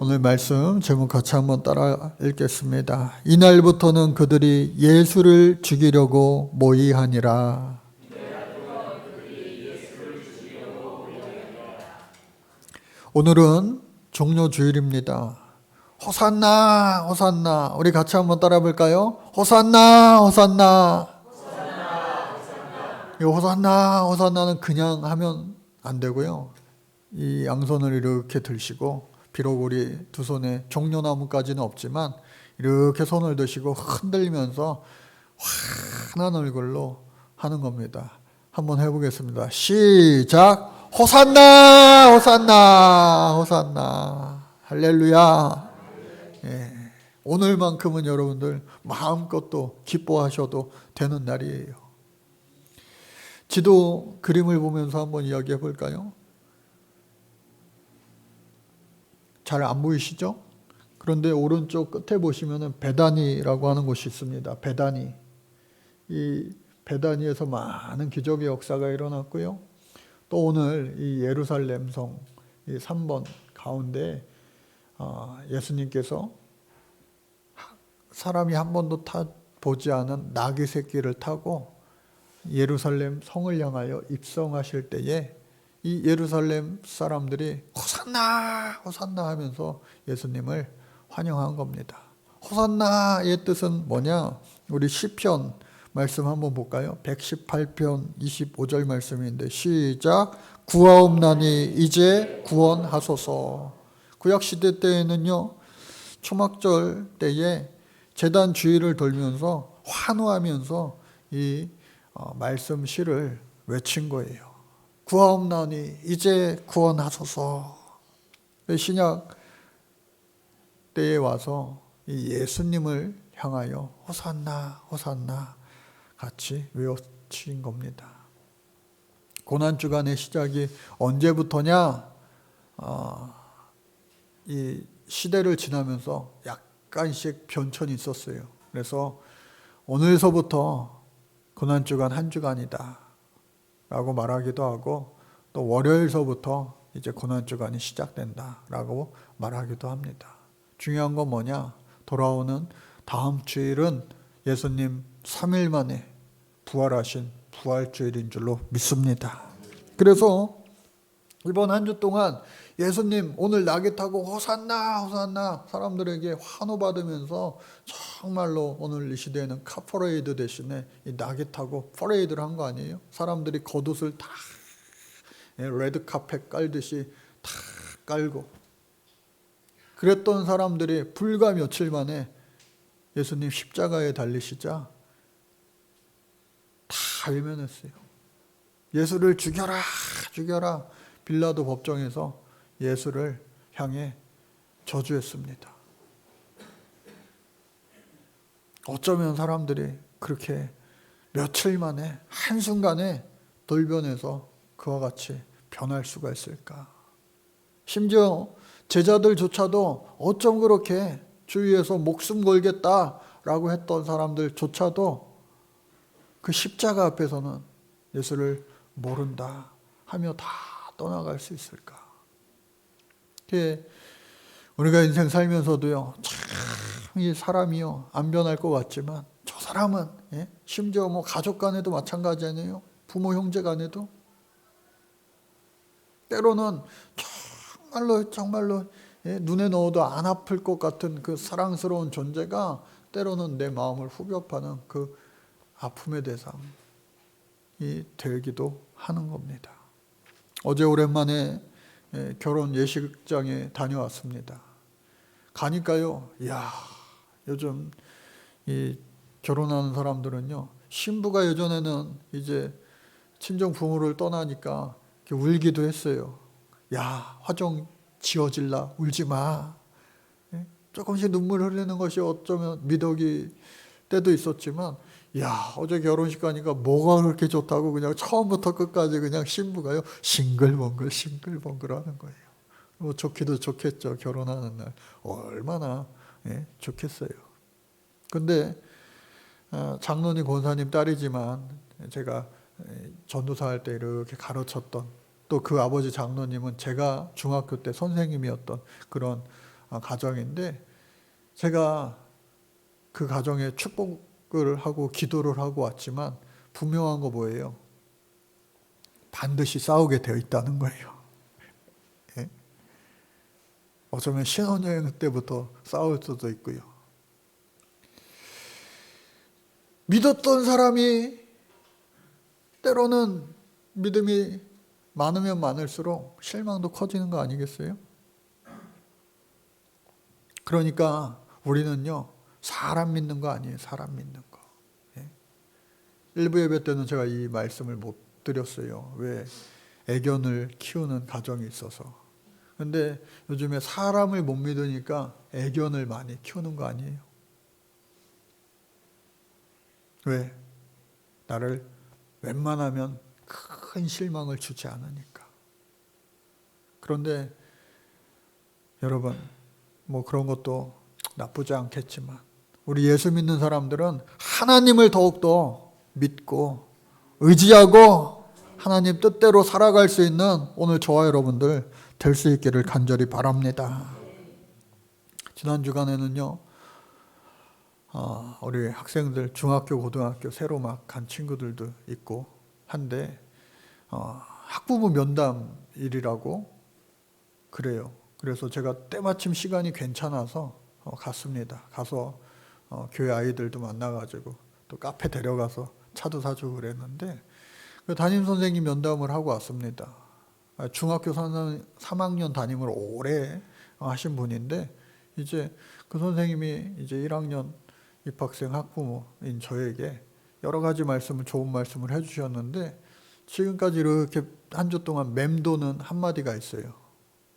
오늘 말씀 제목 같이 한번 따라 읽겠습니다. 이날부터는 그들이 예수를 죽이려고 모의하니라. 오늘은 종료 주일입니다. 호산나 호산나, 우리 같이 한번 따라 볼까요? 호산나 호산나. 이 호산나 호산나는 그냥 하면 안 되고요. 이 양손을 이렇게 들시고, 비록 우리 두 손에 종려나무까지는 없지만 이렇게 손을 드시고 흔들면서 환한 얼굴로 하는 겁니다. 한번 해보겠습니다. 시작. 호산나 호산나 호산나. 할렐루야. 예. 오늘만큼은 여러분들 마음껏 또 기뻐하셔도 되는 날이에요. 지도 그림을 보면서 한번 이야기해 볼까요? 잘 안 보이시죠? 그런데 오른쪽 끝에 보시면은 베다니라고 하는 곳이 있습니다. 베다니. 이 베다니에서 많은 기적의 역사가 일어났고요. 또 오늘 이 예루살렘 성 이 3번 가운데 예수님께서 사람이 한 번도 타보지 않은 나귀 새끼를 타고 예루살렘 성을 향하여 입성하실 때에 이 예루살렘 사람들이 호산나 호산나 하면서 예수님을 환영한 겁니다. 호산나의 뜻은 뭐냐? 우리 시편 말씀 한번 볼까요? 118편 25절 말씀인데 시작. 구하옵나니 이제 구원하소서. 구약시대 때에는요, 초막절 때에 제단 주위를 돌면서 환호하면서 이 말씀 시를 외친 거예요. 구하옵나니 이제 구원하소서. 신약 때에 와서 이 예수님을 향하여 호산나 호산나 같이 외친 겁니다. 고난주간의 시작이 언제부터냐? 이 시대를 지나면서 약간씩 변천이 있었어요. 그래서 오늘서부터 고난주간 한 주간이다 라고 말하기도 하고, 또 월요일서부터 이제 고난주간이 시작된다 라고 말하기도 합니다. 중요한 건 뭐냐? 돌아오는 다음 주일은 예수님 3일 만에 부활하신 부활주일인 줄로 믿습니다. 그래서 이번 한 주 동안 예수님 오늘 나귀 타고 호산나 호산나 사람들에게 환호받으면서 정말로 오늘 이 시대에는 카퍼레이드 대신에 이 나귀 타고 퍼레이드를 한 거 아니에요? 사람들이 겉옷을 다 레드 카펫 깔듯이 다 깔고 그랬던 사람들이 불과 며칠 만에 예수님 십자가에 달리시자 다 외면했어요. 예수를 죽여라 죽여라. 빌라도 법정에서 예수를 향해 저주했습니다. 어쩌면 사람들이 그렇게 며칠 만에 한순간에 돌변해서 그와 같이 변할 수가 있을까? 심지어 제자들조차도 어쩜 그렇게 주위에서 목숨 걸겠다라고 했던 사람들조차도 그 십자가 앞에서는 예수를 모른다 하며 다 떠나갈 수 있을까? 우리가 인생 살면서도요, 참 이 사람이요 안 변할 것 같지만 저 사람은 심지어 뭐 가족 간에도 마찬가지 아니에요? 부모 형제 간에도 때로는 정말로 눈에 넣어도 안 아플 것 같은 그 사랑스러운 존재가 때로는 내 마음을 후벼파는 그 아픔의 대상이 되기도 하는 겁니다. 어제 오랜만에 결혼 예식장에 다녀왔습니다. 가니까요, 이야, 요즘 이 결혼하는 사람들은요, 신부가 예전에는 이제 친정 부모를 떠나니까 울기도 했어요. 야, 화정 지어질라, 울지 마. 조금씩 눈물 흘리는 것이 어쩌면 미덕이 때도 있었지만, 야, 어제 결혼식 가니까 뭐가 그렇게 좋다고 그냥 처음부터 끝까지 그냥 신부가요 싱글벙글 하는 거예요. 뭐 좋기도 좋겠죠. 결혼하는 날 얼마나 좋겠어요. 근데 장로님 권사님 딸이지만 제가 전도사 할 때 이렇게 가르쳤던, 또 그 아버지 장로님은 제가 중학교 때 선생님이었던 그런 가정인데, 제가 그 가정에 축복을 하고 기도를 하고 왔지만 분명한 거 뭐예요? 반드시 싸우게 되어 있다는 거예요. 예? 어쩌면 신혼여행 때부터 싸울 수도 있고요. 믿었던 사람이 때로는 믿음이 많으면 많을수록 실망도 커지는 거 아니겠어요? 그러니까 우리는요, 사람 믿는 거 아니에요. 사람 믿는 거. 예? 일부 예배 때는 제가 이 말씀을 못 드렸어요. 왜? 애견을 키우는 가정이 있어서. 근데 요즘에 사람을 못 믿으니까 애견을 많이 키우는 거 아니에요? 왜? 나를 웬만하면 큰 실망을 주지 않으니까. 그런데 여러분, 뭐 그런 것도 나쁘지 않겠지만 우리 예수 믿는 사람들은 하나님을 더욱더 믿고 의지하고 하나님 뜻대로 살아갈 수 있는 오늘 저와 여러분들 될 수 있기를 간절히 바랍니다. 지난 주간에는요, 우리 학생들 중학교, 고등학교 새로 막 간 친구들도 있고 한데 학부모 면담일이라고 그래요. 그래서 제가 때마침 시간이 괜찮아서 갔습니다. 가서 교회 아이들도 만나가지고 또 카페 데려가서 차도 사주고 그랬는데 그 담임 선생님 면담을 하고 왔습니다. 중학교 3학년 담임을 오래 하신 분인데 이제 그 선생님이 이제 1학년 입학생 학부모인 저에게 여러 가지 말씀을 좋은 말씀을 해주셨는데 지금까지 이렇게 한 주 동안 맴도는 한마디가 있어요.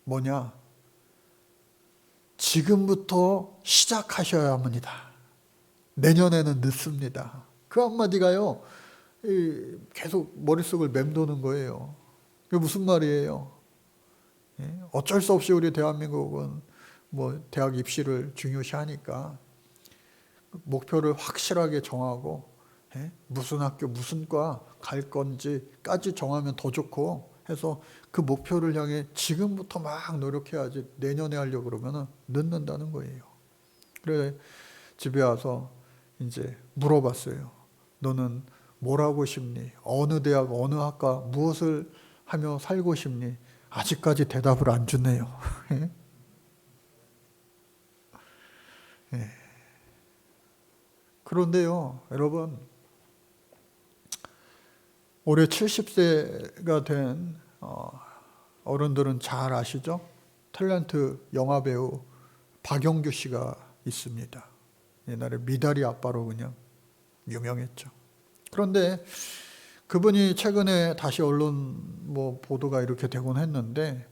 뭐냐? 지금부터 시작하셔야 합니다. 내년에는 늦습니다. 그 한마디가요, 계속 머릿속을 맴도는 거예요. 그게 무슨 말이에요? 어쩔 수 없이 우리 대한민국은 뭐 대학 입시를 중요시하니까 목표를 확실하게 정하고 무슨 학교 무슨 과 갈 건지까지 정하면 더 좋고 해서 그 목표를 향해 지금부터 막 노력해야지 내년에 하려고 그러면 늦는다는 거예요. 그래 집에 와서 이제 물어봤어요. 너는 뭘 하고 싶니? 어느 대학, 어느 학과, 무엇을 하며 살고 싶니? 아직까지 대답을 안 주네요. 예. 그런데요, 여러분, 올해 70세가 된 어른들은 잘 아시죠? 탤런트 영화배우 박영규 씨가 있습니다. 옛날에 미다리 아빠로 그냥 유명했죠. 그런데 그분이 최근에 다시 언론 뭐 보도가 이렇게 되곤 했는데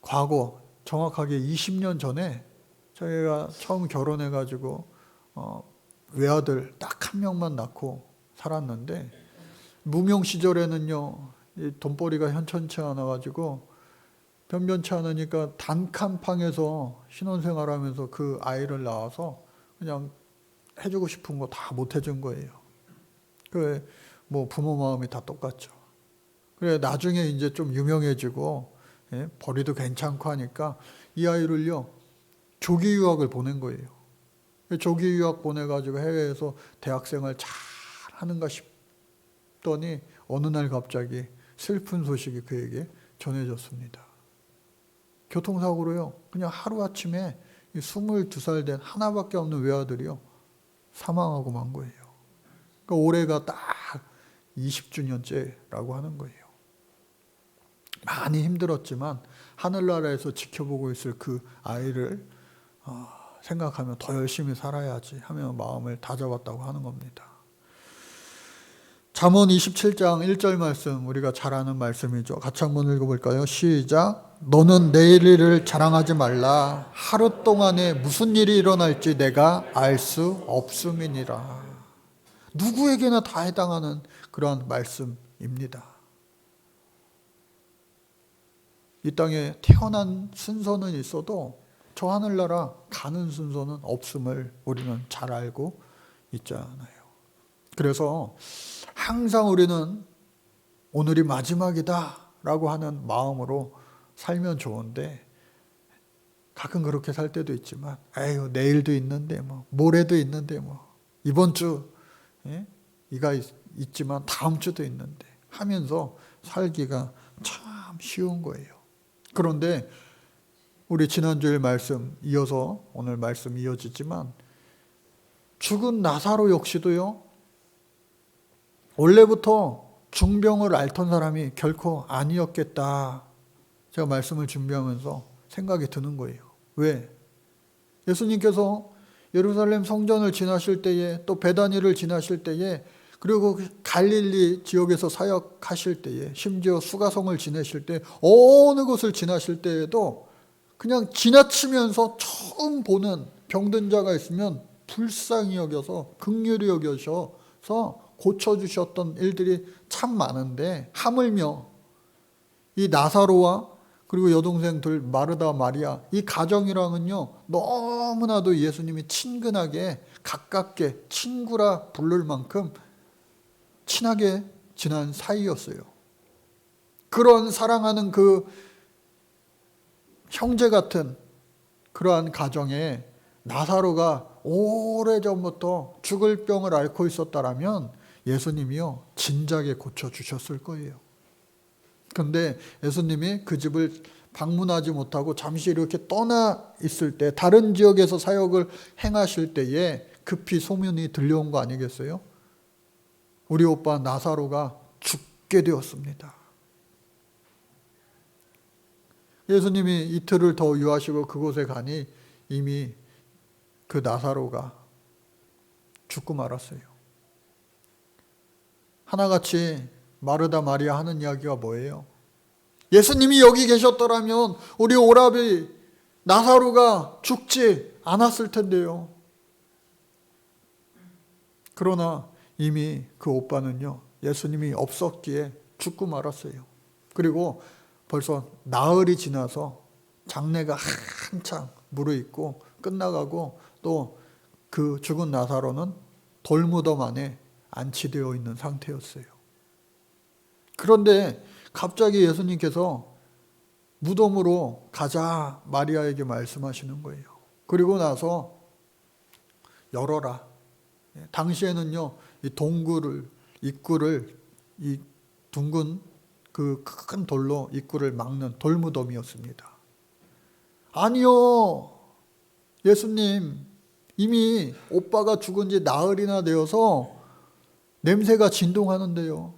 과거 정확하게 20년 전에 저희가 처음 결혼해가지고 외아들 딱 한 명만 낳고 살았는데 무명 시절에는요 돈벌이가 현천치 않아가지고 변변치 않으니까 단칸방에서 신혼생활하면서 그 아이를 낳아서 그냥 해주고 싶은 거 다 못 해준 거예요. 그래 뭐 부모 마음이 다 똑같죠. 그래 나중에 이제 좀 유명해지고 벌이도 괜찮고 하니까 이 아이를요 조기 유학을 보낸 거예요. 조기 유학 보내가지고 해외에서 대학생활 잘 하는가 싶더니 어느 날 갑자기 슬픈 소식이 그에게 전해졌습니다. 교통사고로요 그냥 하루아침에 22살 된 하나밖에 없는 외아들이요 사망하고 만 거예요. 그러니까 올해가 딱 20주년째라고 하는 거예요. 많이 힘들었지만 하늘나라에서 지켜보고 있을 그 아이를 생각하면 더 열심히 살아야지 하며 마음을 다잡았다고 하는 겁니다. 잠언 27장 1절 말씀 우리가 잘 아는 말씀이죠. 같이 한번 읽어볼까요? 시작. 너는 내일 일을 자랑하지 말라. 하루 동안에 무슨 일이 일어날지 내가 알 수 없음이니라. 누구에게나 다 해당하는 그러한 말씀입니다. 이 땅에 태어난 순서는 있어도 저 하늘나라 가는 순서는 없음을 우리는 잘 알고 있잖아요. 그래서 항상 우리는 오늘이 마지막이다 라고 하는 마음으로 살면 좋은데 가끔 그렇게 살 때도 있지만, 에휴, 내일도 있는데 뭐, 모레도 있는데 뭐, 이번 주 이가 있지만 다음 주도 있는데 하면서 살기가 참 쉬운 거예요. 그런데 우리 지난주일 말씀 이어서 오늘 말씀 이어지지만, 죽은 나사로 역시도요, 원래부터 중병을 앓던 사람이 결코 아니었겠다. 제가 말씀을 준비하면서 생각이 드는 거예요. 왜? 예수님께서 예루살렘 성전을 지나실 때에, 또 베다니를 지나실 때에, 그리고 갈릴리 지역에서 사역하실 때에, 심지어 수가성을 지내실 때, 어느 곳을 지나실 때에도 그냥 지나치면서 처음 보는 병든 자가 있으면 불쌍히 여겨서, 긍휼히 여겨서 고쳐주셨던 일들이 참 많은데, 하물며 이 나사로와 그리고 여동생들 마르다 마리아, 이 가정이랑은요 너무나도 예수님이 친근하게, 가깝게, 친구라 부를 만큼 친하게 지난 사이였어요. 그런 사랑하는 그 형제 같은 그러한 가정에 나사로가 오래전부터 죽을 병을 앓고 있었다라면 예수님이요 진작에 고쳐주셨을 거예요. 근데 예수님이 그 집을 방문하지 못하고 잠시 이렇게 떠나 있을 때, 다른 지역에서 사역을 행하실 때에 급히 소문이 들려온 거 아니겠어요? 우리 오빠 나사로가 죽게 되었습니다. 예수님이 이틀을 더 유하시고 그곳에 가니 이미 그 나사로가 죽고 말았어요. 하나같이 마르다 마리아 하는 이야기가 뭐예요? 예수님이 여기 계셨더라면 우리 오라비 나사로가 죽지 않았을 텐데요. 그러나 이미 그 오빠는요 예수님이 없었기에 죽고 말았어요. 그리고 벌써 나흘이 지나서 장례가 한창 무르익고 끝나가고, 또 그 죽은 나사로는 돌무덤 안에 안치되어 있는 상태였어요. 그런데 갑자기 예수님께서 무덤으로 가자 마리아에게 말씀하시는 거예요. 그리고 나서 열어라. 당시에는요 이 동굴을, 입구를, 이 둥근 그 큰 돌로 입구를 막는 돌무덤이었습니다. 아니요, 예수님, 이미 오빠가 죽은 지 나흘이나 되어서 냄새가 진동하는데요.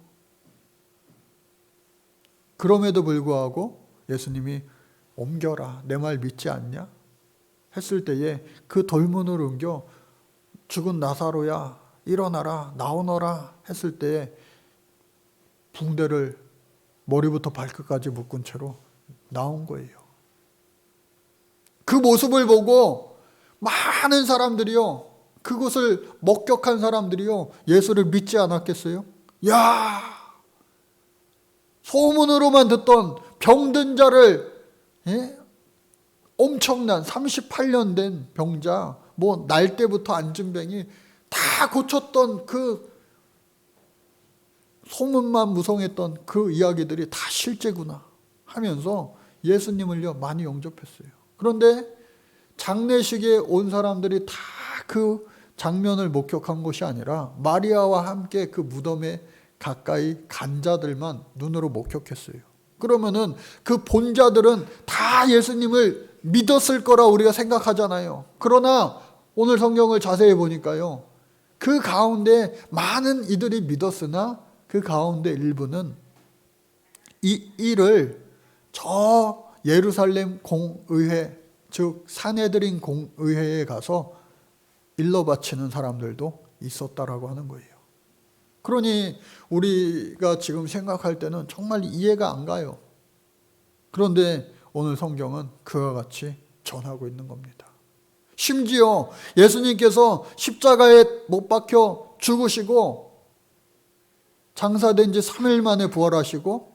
그럼에도 불구하고 예수님이 옮겨라, 내 말 믿지 않냐? 했을 때에 그 돌문을 옮겨 죽은 나사로야 일어나라, 나오너라 했을 때에 붕대를 머리부터 발끝까지 묶은 채로 나온 거예요. 그 모습을 보고 많은 사람들이요, 그것을 목격한 사람들이요 예수를 믿지 않았겠어요? 야, 소문으로만 듣던 병든 자를, 엄청난 38년 된 병자, 뭐 날 때부터 안진뱅이 다 고쳤던 그 소문만 무성했던 그 이야기들이 다 실제구나 하면서 예수님을요 많이 영접했어요. 그런데 장례식에 온 사람들이 다 그 장면을 목격한 것이 아니라 마리아와 함께 그 무덤에 가까이 간 자들만 눈으로 목격했어요. 그러면은 그 본 자들은 다 예수님을 믿었을 거라 우리가 생각하잖아요. 그러나 오늘 성경을 자세히 보니까요, 그 가운데 많은 이들이 믿었으나 그 가운데 일부는 이 일을 저 예루살렘 공의회, 즉 산헤드린 공의회에 가서 일러 바치는 사람들도 있었다라고 하는 거예요. 그러니 우리가 지금 생각할 때는 정말 이해가 안 가요. 그런데 오늘 성경은 그와 같이 전하고 있는 겁니다. 심지어 예수님께서 십자가에 못 박혀 죽으시고 장사된 지 3일 만에 부활하시고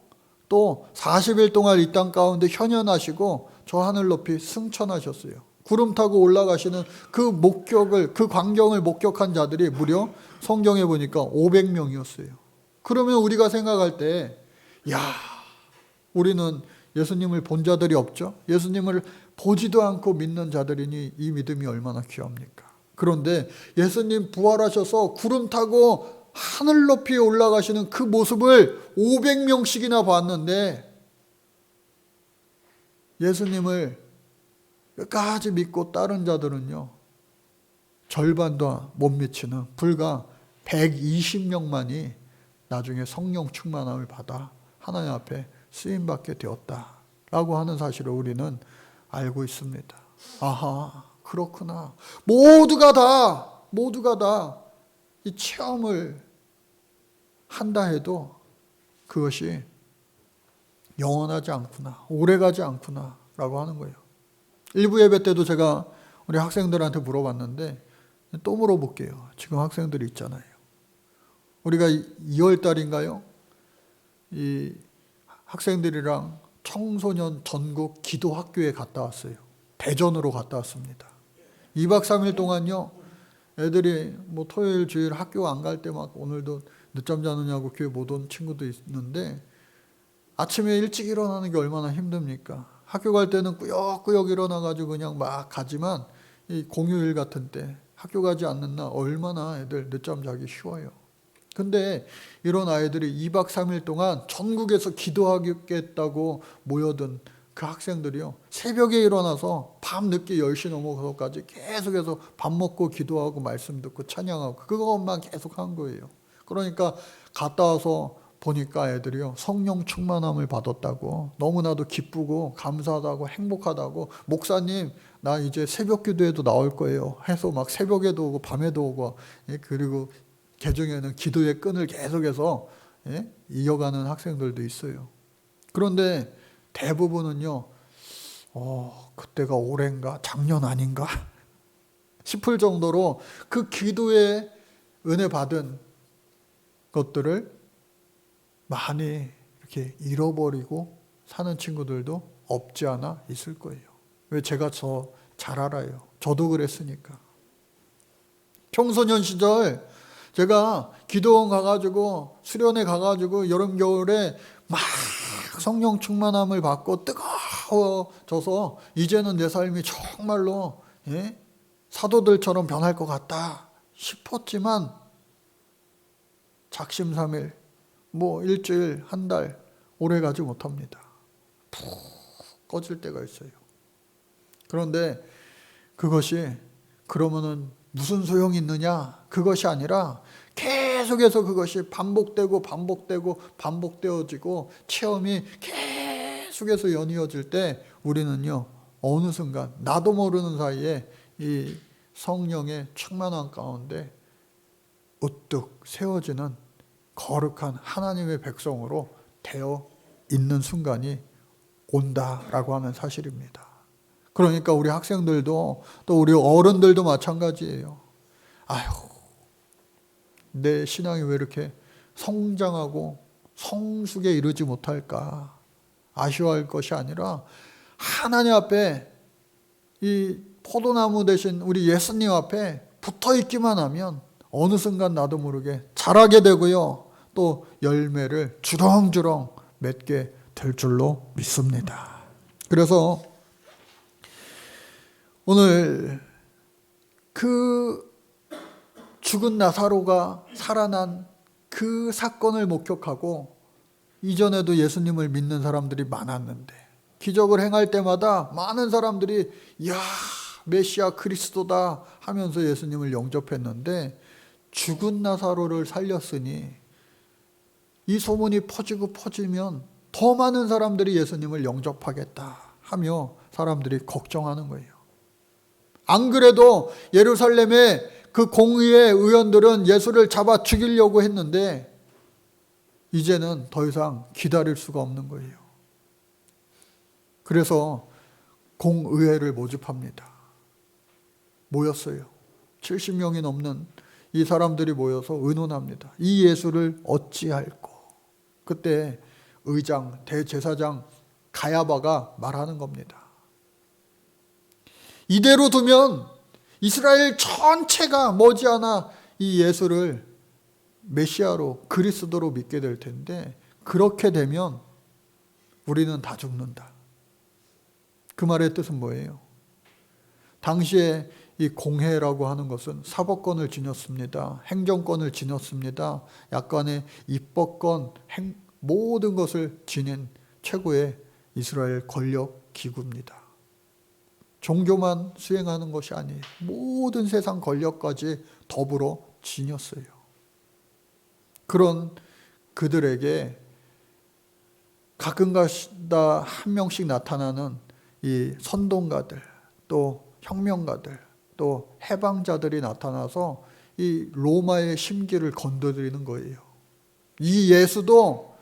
또 40일 동안 이 땅 가운데 현현하시고 저 하늘 높이 승천하셨어요. 구름 타고 올라가시는 그 목격을, 그 광경을 목격한 자들이 무려 성경에 보니까 500명이었어요. 그러면 우리가 생각할 때, 야, 우리는 예수님을 본 자들이 없죠? 예수님을 보지도 않고 믿는 자들이니 이 믿음이 얼마나 귀합니까? 그런데 예수님 부활하셔서 구름 타고 하늘 높이 올라가시는 그 모습을 500명씩이나 봤는데 예수님을 끝까지 믿고 따른 자들은요, 절반도 못 미치는 불과 120명만이 나중에 성령 충만함을 받아 하나님 앞에 쓰임받게 되었다라고 하는 사실을 우리는 알고 있습니다. 아하, 그렇구나. 모두가 다 이 체험을 한다 해도 그것이 영원하지 않구나, 오래가지 않구나 라고 하는 거예요. 일부 예배 때도 제가 우리 학생들한테 물어봤는데 또 물어볼게요. 지금 학생들이 있잖아요. 우리가 2월 달인가요? 이 학생들이랑 청소년 전국 기도학교에 갔다 왔어요. 대전으로 갔다 왔습니다. 2박 3일 동안요, 애들이 뭐 토요일 주일 학교 안 갈 때 막 오늘도 늦잠 자느냐고 교회 못 온 친구도 있는데 아침에 일찍 일어나는 게 얼마나 힘듭니까? 학교 갈 때는 꾸역꾸역 일어나가지고 그냥 막 가지만 이 공휴일 같은 때 학교 가지 않는 날 얼마나 애들 늦잠 자기 쉬워요. 근데 이런 아이들이 2박 3일 동안 전국에서 기도하겠다고 모여든 그 학생들이요, 새벽에 일어나서 밤 늦게 10시 넘어서까지 계속해서 밥 먹고 기도하고 말씀 듣고 찬양하고 그것만 계속 한 거예요. 그러니까 갔다 와서 보니까 애들이요, 성령 충만함을 받았다고 너무나도 기쁘고 감사하다고 행복하다고, 목사님 나 이제 새벽 기도에도 나올 거예요 해서 막 새벽에도 오고 밤에도 오고, 그리고 개중에는 기도의 끈을 계속해서 이어가는 학생들도 있어요. 그런데 대부분은요, 그때가 올해인가 작년 아닌가 싶을 정도로 그 기도에 은혜 받은 것들을 많이 이렇게 잃어버리고 사는 친구들도 없지 않아 있을 거예요. 왜? 제가 잘 알아요. 저도 그랬으니까. 청소년 시절 제가 기도원 가가지고 수련회 가가지고 여름 겨울에 막 성령 충만함을 받고 뜨거워져서 이제는 내 삶이 정말로 사도들처럼 변할 것 같다 싶었지만 작심삼일 뭐 일주일 한 달 오래 가지 못합니다. 푹 꺼질 때가 있어요. 그런데 그것이 그러면은 무슨 소용이 있느냐? 그것이 아니라 계속해서 그것이 반복되어지고 체험이 계속해서 연이어질 때 우리는요, 어느 순간 나도 모르는 사이에 이 성령의 충만함 가운데 우뚝 세워지는 거룩한 하나님의 백성으로 되어 있는 순간이 온다라고 하는 사실입니다. 그러니까 우리 학생들도 또 우리 어른들도 마찬가지예요. 아휴, 내 신앙이 왜 이렇게 성장하고 성숙에 이르지 못할까 아쉬워할 것이 아니라 하나님 앞에 이 포도나무 대신 우리 예수님 앞에 붙어 있기만 하면 어느 순간 나도 모르게 자라게 되고요, 또 열매를 주렁주렁 맺게 될 줄로 믿습니다. 그래서 오늘 그 죽은 나사로가 살아난 그 사건을 목격하고 이전에도 예수님을 믿는 사람들이 많았는데 기적을 행할 때마다 많은 사람들이 야, 메시아 그리스도다 하면서 예수님을 영접했는데 죽은 나사로를 살렸으니 이 소문이 퍼지면 더 많은 사람들이 예수님을 영접하겠다 하며 사람들이 걱정하는 거예요. 안 그래도 예루살렘의 그 공의회 의원들은 예수를 잡아 죽이려고 했는데 이제는 더 이상 기다릴 수가 없는 거예요. 그래서 공의회를 모집합니다. 모였어요. 70명이 넘는 이 사람들이 모여서 의논합니다. 이 예수를 어찌할꼬. 그때 의장, 대제사장 가야바가 말하는 겁니다. 이대로 두면 이스라엘 전체가 머지않아 이 예수를 메시아로 그리스도로 믿게 될 텐데 그렇게 되면 우리는 다 죽는다. 그 말의 뜻은 뭐예요? 당시에 이 공회라고 하는 것은 사법권을 지녔습니다. 행정권을 지녔습니다. 약간의 입법권, 모든 것을 지닌 최고의 이스라엘 권력 기구입니다. 종교만 수행하는 것이 아니에요. 모든 세상 권력까지 더불어 지녔어요. 그런 그들에게 가끔가다 한 명씩 나타나는 이 선동가들, 또 혁명가들, 또 해방자들이 나타나서 이 로마의 심기를 건드리는 거예요. 이 예수도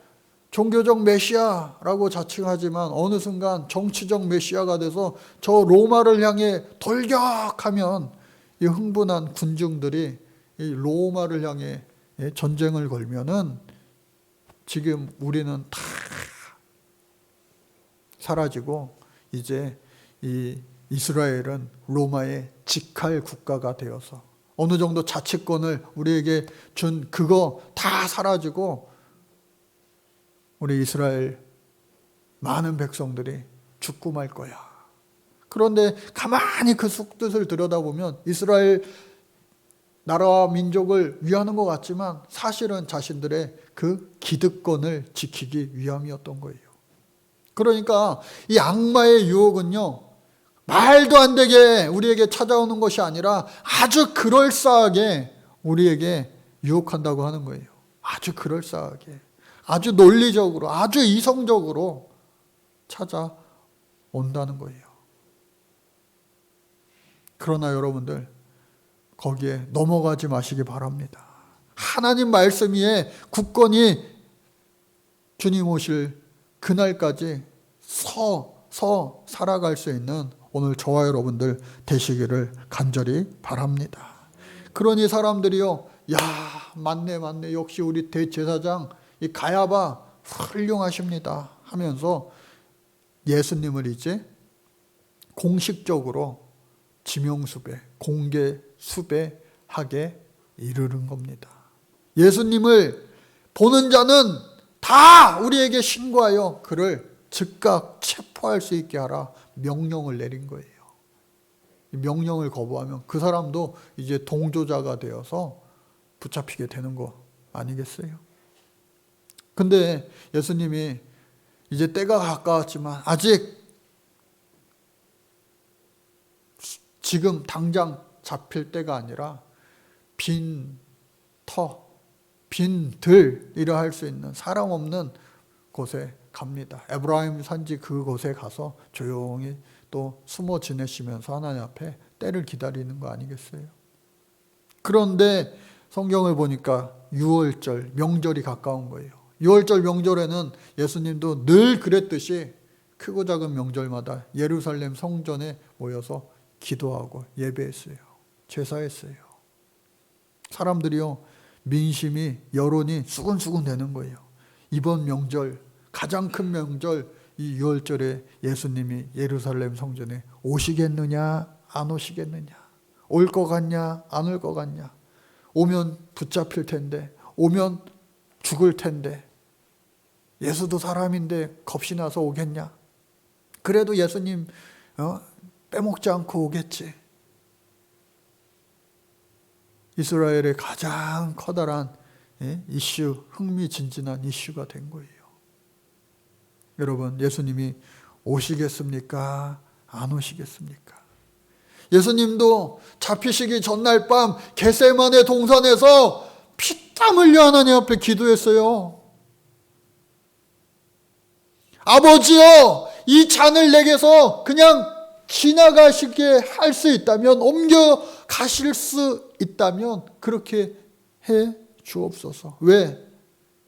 종교적 메시아라고 자칭하지만 어느 순간 정치적 메시아가 돼서 저 로마를 향해 돌격하면 이 흥분한 군중들이 이 로마를 향해 전쟁을 걸면은 지금 우리는 다 사라지고 이제 이 이스라엘은 로마의 직할 국가가 되어서 어느 정도 자치권을 우리에게 준 그거 다 사라지고 우리 이스라엘 많은 백성들이 죽고 말 거야. 그런데 가만히 그 속뜻을 들여다보면 이스라엘 나라와 민족을 위하는 것 같지만 사실은 자신들의 그 기득권을 지키기 위함이었던 거예요. 그러니까 이 악마의 유혹은요, 말도 안 되게 우리에게 찾아오는 것이 아니라 아주 그럴싸하게 우리에게 유혹한다고 하는 거예요. 아주 그럴싸하게, 아주 논리적으로, 아주 이성적으로 찾아온다는 거예요. 그러나 여러분들 거기에 넘어가지 마시기 바랍니다. 하나님 말씀 위에 굳건히 주님 오실 그날까지 서 살아갈 수 있는 오늘 저와 여러분들 되시기를 간절히 바랍니다. 그러니 사람들이요, 야, 맞네, 역시 우리 대제사장 이 가야바 훌륭하십니다 하면서 예수님을 이제 공식적으로 지명수배, 공개 수배하게 이르는 겁니다. 예수님을 보는 자는 다 우리에게 신고하여 그를 즉각 체포할 수 있게 하라 명령을 내린 거예요. 명령을 거부하면 그 사람도 이제 동조자가 되어서 붙잡히게 되는 거 아니겠어요? 근데 예수님이 이제 때가 가까웠지만 아직 지금 당장 잡힐 때가 아니라 빈 들 할 수 있는 사람 없는 곳에 갑니다. 에브라임 산지 그곳에 가서 조용히 또 숨어 지내시면서 하나님 앞에 때를 기다리는 거 아니겠어요? 그런데 성경을 보니까 유월절 명절이 가까운 거예요. 유월절 명절에는 예수님도 늘 그랬듯이 크고 작은 명절마다 예루살렘 성전에 모여서 기도하고 예배했어요. 제사했어요. 사람들이요, 민심이, 여론이 수근수근 되는 거예요. 이번 명절, 가장 큰 명절 이 유월절에 예수님이 예루살렘 성전에 오시겠느냐 안 오시겠느냐, 올 것 같냐 안 올 것 같냐, 오면 붙잡힐 텐데, 오면 죽을 텐데, 예수도 사람인데 겁이 나서 오겠냐, 그래도 예수님 빼먹지 않고 오겠지. 이스라엘의 가장 커다란 이슈, 흥미진진한 이슈가 된 거예요. 여러분, 예수님이 오시겠습니까? 안 오시겠습니까? 예수님도 잡히시기 전날 밤 겟세마네 동산에서 피땀 흘려 하나님 앞에 기도했어요. 아버지여, 이 잔을 내게서 그냥 지나가시게 할 수 있다면, 옮겨 가실 수 있다면 그렇게 해 주옵소서. 왜?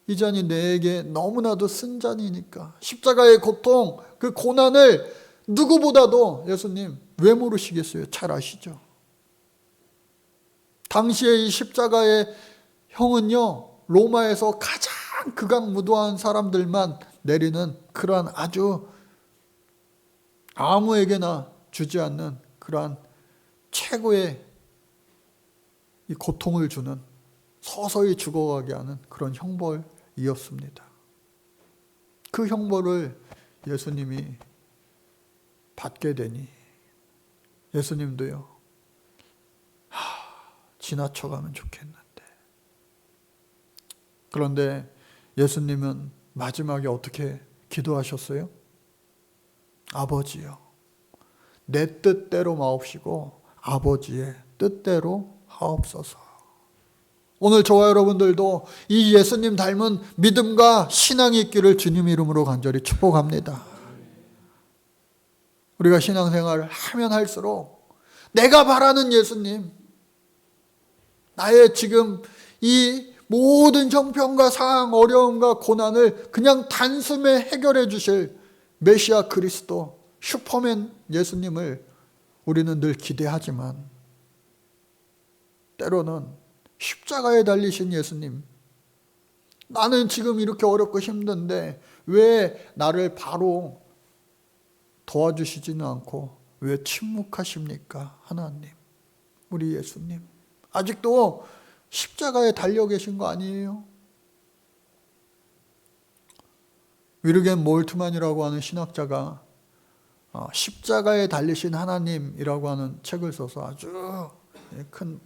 이 잔이 내게 너무나도 쓴 잔이니까. 십자가의 고통, 그 고난을 누구보다도 예수님 왜 모르시겠어요? 잘 아시죠? 당시에 이 십자가의 형은요, 로마에서 가장 극악무도한 사람들만 내리는 그러한 아주 아무에게나 주지 않는 그러한 최고의 이 고통을 주는, 서서히 죽어가게 하는 그런 형벌이었습니다. 그 형벌을 예수님이 받게 되니 예수님도요, 지나쳐가면 좋겠는데. 그런데 예수님은 마지막에 어떻게 기도하셨어요? 아버지요, 내 뜻대로 마옵시고 아버지의 뜻대로 하옵소서. 오늘 저와 여러분들도 이 예수님 닮은 믿음과 신앙이 있기를 주님 이름으로 간절히 축복합니다. 우리가 신앙생활을 하면 할수록 내가 바라는 예수님, 나의 지금 이 모든 형편과 상황, 어려움과 고난을 그냥 단숨에 해결해 주실 메시아 그리스도, 슈퍼맨 예수님을 우리는 늘 기대하지만 때로는 십자가에 달리신 예수님, 나는 지금 이렇게 어렵고 힘든데 왜 나를 바로 도와주시지는 않고 왜 침묵하십니까? 하나님, 우리 예수님 아직도 십자가에 달려 계신 거 아니에요? 위르겐 몰트만이라고 하는 신학자가 십자가에 달리신 하나님이라고 하는 책을 써서 아주 큰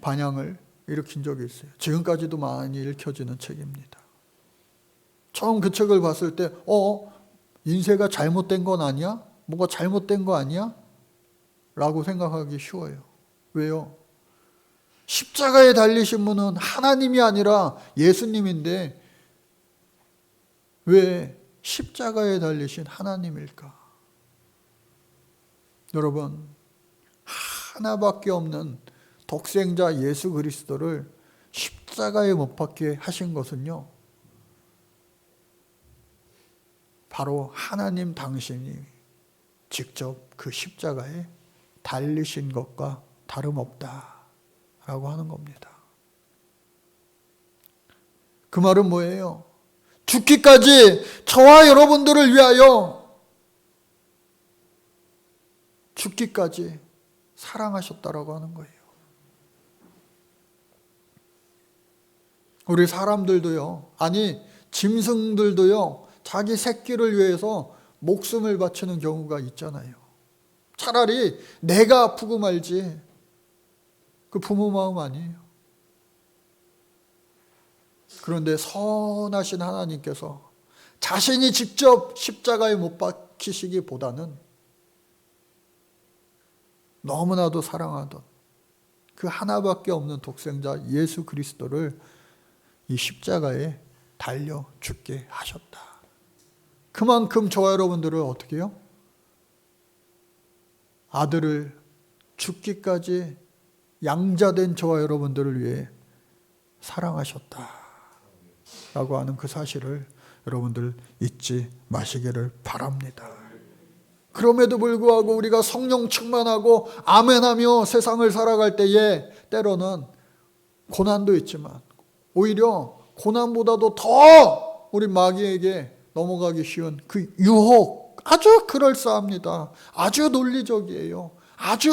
반향을 일으킨 적이 있어요. 지금까지도 많이 읽혀지는 책입니다. 처음 그 책을 봤을 때 인쇄가 잘못된 건 아니야? 뭐가 잘못된 거 아니야? 라고 생각하기 쉬워요. 왜요? 십자가에 달리신 분은 하나님이 아니라 예수님인데 왜 십자가에 달리신 하나님일까? 여러분, 하나밖에 없는 독생자 예수 그리스도를 십자가에 못 박게 하신 것은요, 바로 하나님 당신이 직접 그 십자가에 달리신 것과 다름없다라고 하는 겁니다. 그 말은 뭐예요? 죽기까지 저와 여러분들을 위하여 죽기까지 사랑하셨다라고 하는 거예요. 우리 사람들도요, 아니 짐승들도요, 자기 새끼를 위해서 목숨을 바치는 경우가 있잖아요. 차라리 내가 아프고 말지, 그 부모 마음 아니에요. 그런데 선하신 하나님께서 자신이 직접 십자가에 못 박히시기보다는 너무나도 사랑하던 그 하나밖에 없는 독생자 예수 그리스도를 이 십자가에 달려 죽게 하셨다. 그만큼 저와 여러분들을 어떻게 해요? 아들을 죽기까지 양자된 저와 여러분들을 위해 사랑하셨다 라고 하는 그 사실을 여러분들 잊지 마시기를 바랍니다. 그럼에도 불구하고 우리가 성령 충만하고 아멘하며 세상을 살아갈 때에 때로는 고난도 있지만 오히려 고난보다도 더 우리 마귀에게 넘어가기 쉬운 그 유혹, 아주 그럴싸합니다. 아주 논리적이에요. 아주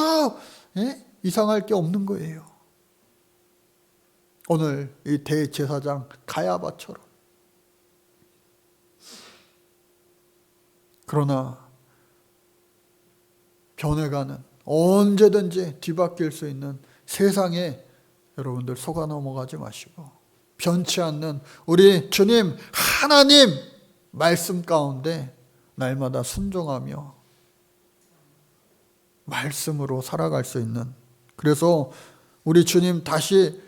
이상할 게 없는 거예요. 오늘 이 대제사장 가야바처럼. 그러나 변해가는, 언제든지 뒤바뀔 수 있는 세상에 여러분들 속아 넘어가지 마시고 변치 않는 우리 주님 하나님 말씀 가운데 날마다 순종하며 말씀으로 살아갈 수 있는, 그래서 우리 주님 다시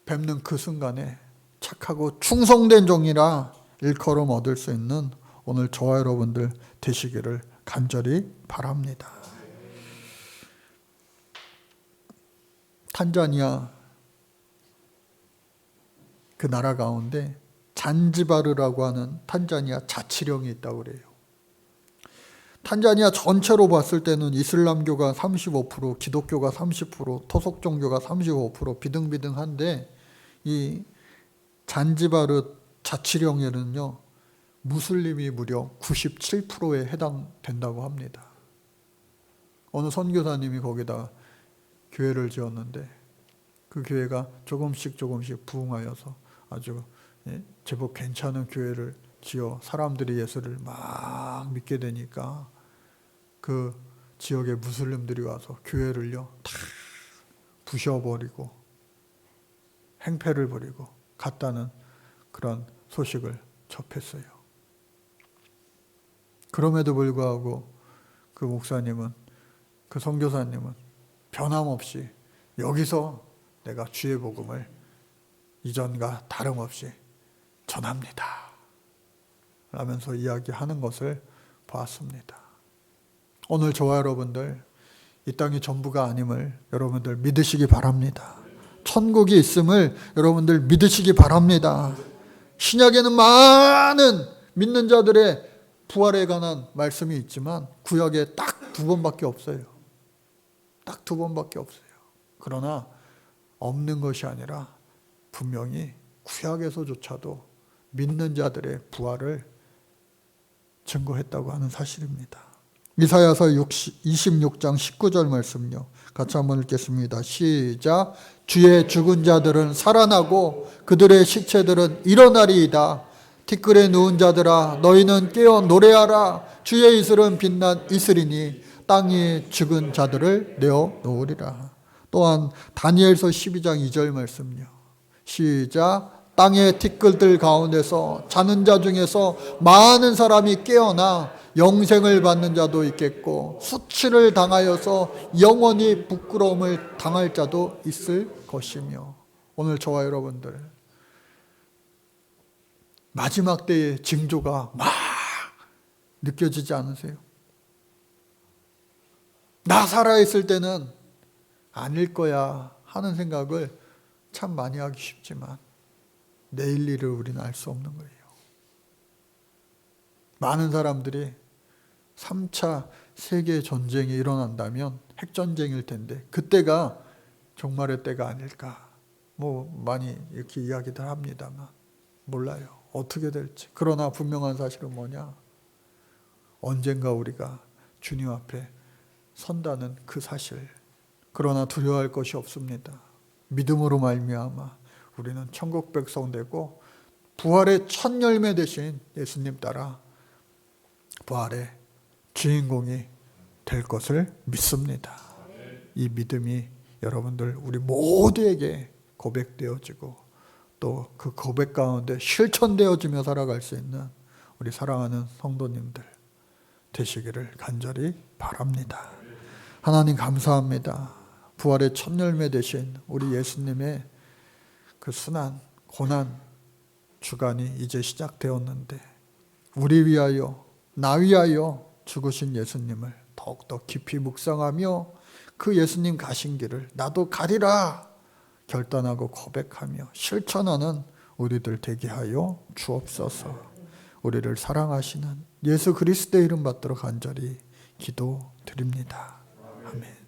뵙는 그 순간에 착하고 충성된 종이라 일컬음 얻을 수 있는 오늘 저와 여러분들 되시기를 간절히 바랍니다. 탄자니아 그 나라 가운데 잔지바르라고 하는 탄자니아 자치령이 있다고 그래요. 탄자니아 전체로 봤을 때는 이슬람교가 35%, 기독교가 30%, 토속 종교가 35% 비등비등한데 이 잔지바르 자치령에는요 무슬림이 무려 97%에 해당된다고 합니다. 어느 선교사님이 거기다 교회를 지었는데 그 교회가 조금씩 부흥하여서 아주 제법 괜찮은 교회를 지어 사람들이 예수를 막 믿게 되니까 그 지역의 무슬림들이 와서 교회를요 다 부셔버리고 행패를 부리고 갔다는 그런 소식을 접했어요. 그럼에도 불구하고 그 목사님은, 그 선교사님은 변함없이 여기서 내가 주의 복음을 이전과 다름없이 전합니다 라면서 이야기하는 것을 보았습니다. 오늘 저와 여러분들 이 땅이 전부가 아님을 여러분들 믿으시기 바랍니다. 천국이 있음을 여러분들 믿으시기 바랍니다. 신약에는 많은 믿는 자들의 부활에 관한 말씀이 있지만 구약에 딱 2번밖에 없어요. 딱 2번밖에 없어요. 그러나 없는 것이 아니라 분명히 구약에서조차도 믿는 자들의 부활을 증거했다고 하는 사실입니다. 이사야서 26장 19절 말씀요. 같이 한번 읽겠습니다. 시작. 주의 죽은 자들은 살아나고 그들의 시체들은 일어나리이다. 티끌에 누운 자들아 너희는 깨어 노래하라. 주의 이슬은 빛난 이슬이니 땅이 죽은 자들을 내어 놓으리라. 또한 다니엘서 12장 2절 말씀요. 시작. 땅의 티끌들 가운데서 자는 자 중에서 많은 사람이 깨어나 영생을 받는 자도 있겠고 수치를 당하여서 영원히 부끄러움을 당할 자도 있을 것이며. 오늘 저와 여러분들 마지막 때의 징조가 막 느껴지지 않으세요? 나 살아있을 때는 아닐 거야 하는 생각을 참 많이 하기 쉽지만 내일 일을 우리는 알 수 없는 거예요. 많은 사람들이 3차 세계전쟁이 일어난다면 핵전쟁일 텐데 그때가 종말의 때가 아닐까 많이 이렇게 이야기들 합니다만 몰라요. 어떻게 될지. 그러나 분명한 사실은 뭐냐? 언젠가 우리가 주님 앞에 선다는 그 사실. 그러나 두려워할 것이 없습니다. 믿음으로 말미암아 우리는 천국 백성 되고 부활의 첫 열매 되신 예수님 따라 부활의 주인공이 될 것을 믿습니다. 이 믿음이 여러분들 우리 모두에게 고백되어지고 또 그 고백 가운데 실천되어지며 살아갈 수 있는 우리 사랑하는 성도님들 되시기를 간절히 바랍니다. 하나님 감사합니다. 부활의 첫 열매 되신 우리 예수님의 그 순환, 고난 주간이 이제 시작되었는데 우리 위하여, 나 위하여 죽으신 예수님을 더욱더 깊이 묵상하며 그 예수님 가신 길을 나도 가리라 결단하고 고백하며 실천하는 우리들 되게 하여 주옵소서. 우리를 사랑하시는 예수 그리스도의 이름 받들어 간절히 기도드립니다. 아멘.